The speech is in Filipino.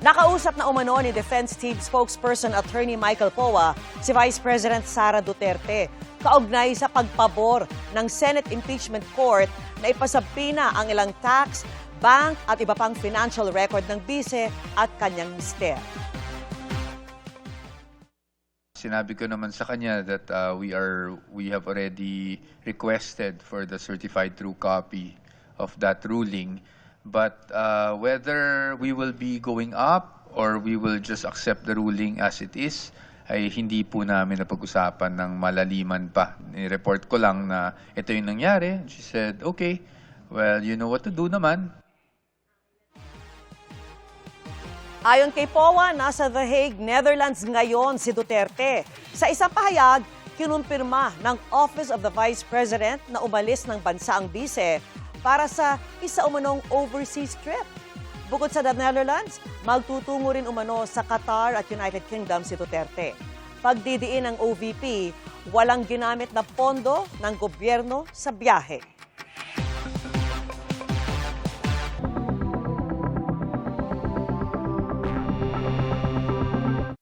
Nakausap na umano ni Defense Team spokesperson Attorney Michael Poa si Vice President Sara Duterte kaugnay sa pagpabor ng Senate Impeachment Court na ipasabina ang ilang tax, bank at iba pang financial record ng bise at kanyang mister. Sinabi ko naman sa kanya that we have already requested for the certified true copy of that ruling. But whether we will be going up or we will just accept the ruling as it is, ay hindi po namin napag-usapan ng malaliman pa. Ni-report ko lang na ito yung nangyari. She said, okay, well, you know what to do naman. Ayon kay Poa, nasa The Hague, Netherlands ngayon si Duterte. Sa isang pahayag, kinumpirma ng Office of the Vice President na umalis ng bansa ang bise para sa isa umanong overseas trip. Bukod sa The Netherlands, magtutungo rin umano sa Qatar at United Kingdom si Duterte. Pagdidiin ng OVP, walang ginamit na pondo ng gobyerno sa biyahe.